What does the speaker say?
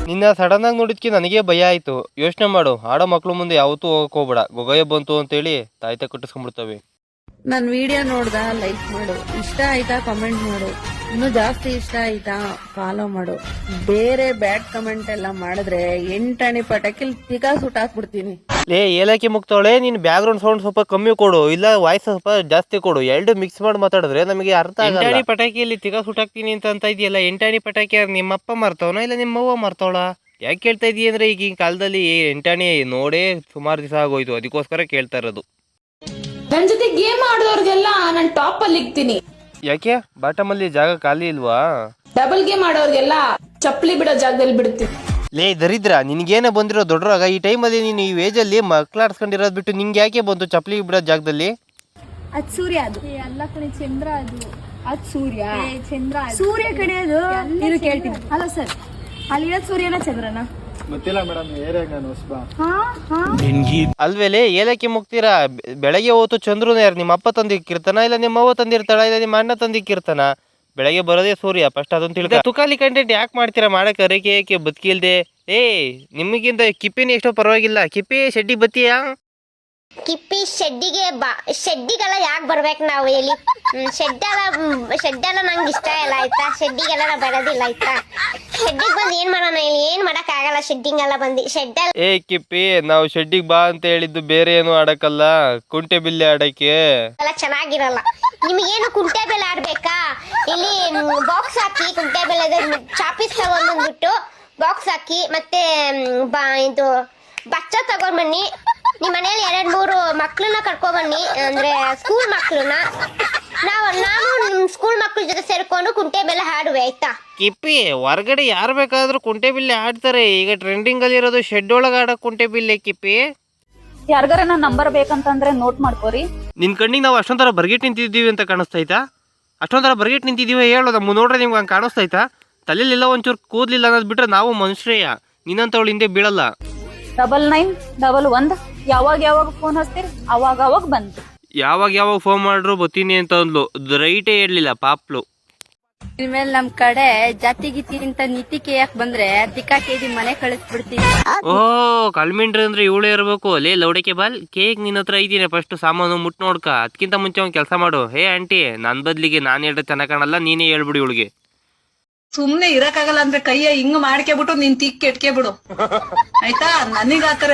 ನಿನ್ನ ಸಡನ್ ಆಗಿ ನೋಡಿದ್ಕೆ ನನಗೆ ಭಯ ಆಯ್ತು. ಯೋಚನೆ ಮಾಡು, ಆಡೋ ಮಕ್ಳು ಮುಂದೆ ಯಾವತ್ತೂ ಹೋಗಕ್ ಹೋಗ್ಬೇಡ. ಗೊಗಯ ಬಂತು ಅಂತೇಳಿ ತಾಯ್ತ ಕಟ್ಟಿಸ್ಕೊಂಡ್ಬಿಡ್ತವೆ. ನನ್ ವಿಡಿಯೋ ನೋಡ್ದ ಲೈಕ್ ಮಾಡು, ಇಷ್ಟ ಆಯ್ತಾ ಕಮೆಂಟ್ ಮಾಡು, ಇನ್ನು ಜಾಸ್ತಿ ಇಷ್ಟ ಆಯ್ತಾ ಫಾಲೋ ಮಾಡು. ಬೇರೆ ಬ್ಯಾಡ್ ಕಮೆಂಟ್ ಎಲ್ಲ ಮಾಡಿದ್ರೆ ಎಂಟಣಿ ಪಟಕಿಲ್ ತಿಕಾ ಸುಟ್ಟಾಕ್ಬಿಡ್ತೀನಿ. ಲೇ ಏಲಕ್ಕಿ ಮುಕ್ತವಳೆ, ನೀನ್ ಬ್ಯಾಕ್ ಗ್ರೌಂಡ್ ಸೌಂಡ್ ಸ್ವಲ್ಪ ಕಮ್ಮಿ ಕೊಡು, ಇಲ್ಲ ವಾಯ್ಸ್ ಸ್ವಲ್ಪ ಜಾಸ್ತಿ ಕೊಡು. ಎರಡು ಮಿಕ್ಸ್ ಮಾಡಿ ಮಾತಾಡಿದ್ರೆ ನಮಗೆ ಅರ್ಥ ಆಗಲ್ಲ. ಎಂಟಾಣಿ ಪಟಾಕಿಯಲ್ಲಿ ತಿಗ ಸುಟ್ಟಾಕ್ತೀನಿ ಅಂತ ಇದೆಯಲ್ಲ, ಎಂಟಾಣಿ ಪಟಾಕಿ ನಿಮ್ಮಪ್ಪ ಮರ್ತವನ ಇಲ್ಲ ನಿಮ್ಮವ್ವ ಮರ್ತವಳ? ಯಾಕೆ ಕೇಳ್ತಾ ಇದೀಯ ಅಂದ್ರೆ ಈಗಿನ ಕಾಲದಲ್ಲಿ ಎಂಟಾಣಿ ನೋಡೇ ಸುಮಾರು ದಿವಸ ಆಗೋಯ್ತು, ಅದಕ್ಕೋಸ್ಕರ ಕೇಳ್ತಾ ಇರೋದು. ನನ್ ಜೊತೆ ಗೇಮ್ ಆಡೋರ್ಗೆಲ್ಲ ನಾನ್ ಟಾಪ್ ಅಲ್ಲಿ ಇಕ್ತೀನಿ. ಯಾಕೆ ಬಾಟಮ್ ಅಲ್ಲಿ ಜಾಗ ಖಾಲಿ ಇಲ್ವಾ? ಡಬಲ್ ಗೇಮ್ ಆಡೋರ್ಗೆಲ್ಲ ಚಪ್ಪಲಿ ಬಿಡೋ ಜಾಗದಲ್ಲಿ ಬಿಡ್ತೀನಿ. ಲೇ ದರಿದ್ರ, ನಿನ್ಗೇನೆ ಬಂದಿರೋ ದೊಡ್ಡರಾಗ ಈ ಟೈಮಲ್ಲಿ ನೀನು ಈ ಏಜ್ ಅಲ್ಲಿ ಮಕ್ಕಳಾಡ್ಸ್ಕೊಂಡಿರೋದ್ ಬಿಟ್ಟು ನಿಂಗೆ ಯಾಕೆ ಬಂತು ಚಪ್ಪಲಿ ಬಿಡೋ ಜಾಗದಲ್ಲಿ? ಅದ್ ಸೂರ್ಯ, ಅದು ಎಲ್ಲ ಕಡೆ ಚಂದ್ರ, ಅದ್ ಸೂರ್ಯ ಚಂದ್ರ, ಸೂರ್ಯ ಕಡೆ ಅದು ಇದು ಕೇಳ್ತೀನಿ. ಅಲ್ಲ ಸರ್, ಅಲ್ಲಿರೋ ಸೂರ್ಯನ ಚಂದ್ರನ ಗೊತ್ತಿಲ್ಲ ಮೇಡಮ್, ಏರಿಯಾಗ ನಾನು ಹೊಸಬ. ಅಲ್ವೇಲೆ ಏಲಕ್ಕಿ ಮುಗ್ತೀರಾ? ಬೆಳಗ್ಗೆ ಹೊತ್ತು ಚಂದ್ರನ ಯಾರು ನಿಮ್ಮ ಅಪ್ಪ ತಂದಿಕ್ಕಿರ್ತಾನ ಇಲ್ಲ ನಿಮ್ಮ ಅವ್ವ ತಂದಿರ್ತಾಳ ಇಲ್ಲ ನಿಮ್ಮ ಅಣ್ಣ ತಂದಿಕ್ಕಿರ್ತಾನ? ಬೆಳಗ್ಗೆ ಬರೋದೇ ಸೂರ್ಯ, ಫಸ್ಟ್ ಅದನ್ನ ತಿಳ್ಕ. ತುಕಾಲಿ ಕಂಟೆಂಟ್ ಯಾಕೆ ಮಾಡ್ತೀರಾ? ಮಾಡಕ್ಕೆ ಅರಕೆ ಏಕೆ ಬದುಕಿಲ್ದೆ? ನಿಮಗಿಂತ ಕಿಪ್ಪಿನ ಎಷ್ಟೋ ಪರವಾಗಿಲ್ಲ. ಕಿಪ್ಪಿ ಶೆಡ್ಡಿ ಬತ್ತೀಯಾ? ಕಿಪ್ಪಿ ಶೆಡ್ಡಿಗೆಲ್ಲ ಯಾಕೆ ಬರ್ಬೇಕು ನಾವು ಹೇಳಿ? ಶೆಡ್ಡೆಲ್ಲ ನಂಗೆ ಇಷ್ಟ ಇಲ್ಲ ಆಯ್ತಾ. ಶೆಡ್ಡಿಗೆಲ್ಲ ನಾ ಬರೋದಿಲ್ಲ ಆಯ್ತಾ. ಶೆಡ್ಡಿಗೆ ಬಂದು ಏನ್ ಮಾಡೋಣ ಹೇಳಿ? ಏನ್ ಮಾಡಕ್ ಆಗಲ್ಲ ಶೆಡ್ಡಿಂಗೆಲ್ಲ ಬಂದು. ಶೆಡ್ಡೆಲ್ಲ ಕಿಪ್ಪಿ, ನಾವು ಶೆಡ್ಡಿಗೆ ಬಾ ಅಂತ ಹೇಳಿದ್ದು ಬೇರೆ ಏನು ಆಡಕ್ಕಲ್ಲ, ಕುಂಟೆ ಬಿಲ್ಲೆ ಆಡಕ್ಕೆ ಎಲ್ಲ ಚೆನ್ನಾಗಿರಲ್ಲ. ನಿಮಗೇನು ಕುಂಟೆ ಬೆಲೆ ಆಡ್ಬೇಕಾ? ಇಲ್ಲಿ ಬಾಕ್ಸ್ ಹಾಕಿ ಕುಂಟೆ ಬೆಲೆ ಚಾಪೀಸ್ ತಗೊಂಡ್ಬಂದ್ಬಿಟ್ಟು ಬಾಕ್ಸ್ ಹಾಕಿ ಮತ್ತೆ ಇದು ಬಚ್ಚ ತಗೊಂಡ್ಬನ್ನಿ. ನಿಮ್ ಮನೇಲಿ 2-3 ಮಕ್ಳನ್ನ ಕರ್ಕೊಬನ್ನಿ, ಅಂದ್ರೆ ಸ್ಕೂಲ್ ಮಕ್ಳನ್ನ. ನಾವು ನಿಮ್ ಸ್ಕೂಲ್ ಮಕ್ಳ ಜೊತೆ ಸೇರ್ಕೊಂಡು ಕುಂಟೆ ಬೆಲೆ ಹಾಡುವೆ ಆಯ್ತಾ. ಕಿಪ್ಪಿ, ಹೊರಗಡೆ ಯಾರು ಬೇಕಾದ್ರೂ ಕುಂಟೆ ಬಿಲ್ಲೆ ಆಡ್ತಾರೆ. ಈಗ ಟ್ರೆಂಡಿಂಗ್ ಅಲ್ಲಿ ಇರೋದು ಶೆಡ್ ಒಳಗ ಆಡೋ ಕುಂಟೆ ಬಿಲ್ಲೆ. ಕಿಪ್ಪಿ, ಯಾರಿಗಾರ ನನ್ನ ನಂಬರ್ ಬೇಕಂತಂದ್ರೆ ನೋಟ್ ಮಾಡ್ಕೋರಿ. ನಿನ್ ಕಣ್ಣಿಗೆ ನಾವು ಅಷ್ಟೊಂಥರ ಬರ್ಗೆಟ್ ನಿಂತಿದ್ದೀವಿ ಅಂತ ಕಾಣಿಸ್ತೈತಾ? ಅಷ್ಟೊಂಥರ ಬರ್ಗೆಟ್ ನಿಂತಿದ್ದೀವಿ ಹೇಳೋ, ನಮ್ಮ ನೋಡ್ರೆ ನಿಮ್ಗೆ ಹಂಗೆ ಕಾಣಿಸ್ತೈತಾ? ತಲೆಲಿಲ್ಲ ಒಂಚೂರು ಕೂದ್ಲಿಲ್ಲ ಅನ್ನೋದು ಬಿಟ್ರೆ ನಾವು ಮನುಷ್ಯರೇಯ. ನೀನಂತವಳು ಹಿಂದೆ ಬೀಳಲ್ಲ. 9911 ಯಾವಾಗ ಫೋನ್ ಹಚ್ತೀರಿ ಅವಾಗ ಬಂತು. ಯಾವಾಗ ಫೋನ್ ಮಾಡ್ರು ಬತ್ತೀನಿ ಅಂತ ಅಂದ್ಲು. ರೈಟೇ ಇರ್ಲಿಲ್ಲ ಪಾಪ್ಲು. ಇನ್ಮೇಲೆ ನಮ್ ಕಡೆ ಜಾತಿ ಗೀತಿ ಅಂತ ನೀತಿ ಕೇಯಕ್ ಬಂದ್ರೆ ದಿಕ್ಕಾ ಕೇದಿ ಮನೆ ಕಳಿಸ್ಬಿಡ್ತೀವಿ. ಕಳ್ಮಿಂಡ್ರಿ ಅಂದ್ರೆ ಇವಳೇ ಇರ್ಬೇಕು. ಲೇ ಲೌಡಕ್ಕೆ ಬಾಲ್, ಕೇಕ್ ನಿನ್ನ ಹತ್ರ ಐತೀನಿ, ಫಸ್ಟ್ ಸಾಮಾನು ಮುಟ್ ನೋಡ್ಕ. ಅದಕ್ಕಿಂತ ಮುಂಚೆ ಒಂದ್ ಕೆಲಸ ಮಾಡು. ಹೇ ಆಂಟಿ, ನನ್ ಬದ್ಲಿಗೆ ನಾನು ಹೇಳ್ದೆ ಚೆನ್ನಾಗ್ ಕಾಣಲ್ಲ, ನೀನೇ ಹೇಳ್ಬಿಡಿ ಇವಳಿಗೆ. ಸುಮ್ನೆ ಇರಕ್ಕಾಗಲ್ಲ ಅಂದ್ರೆ ಕೈಯ ಹಿಂಗ್ ಮಾಡ್ಕೆಬಿಟ್ಟು ನೀನ್ ತಿಕ್ ಕೆಟ್ಕೆ ಬಿಡು ಆಯ್ತಾ. ನನಗಾತರ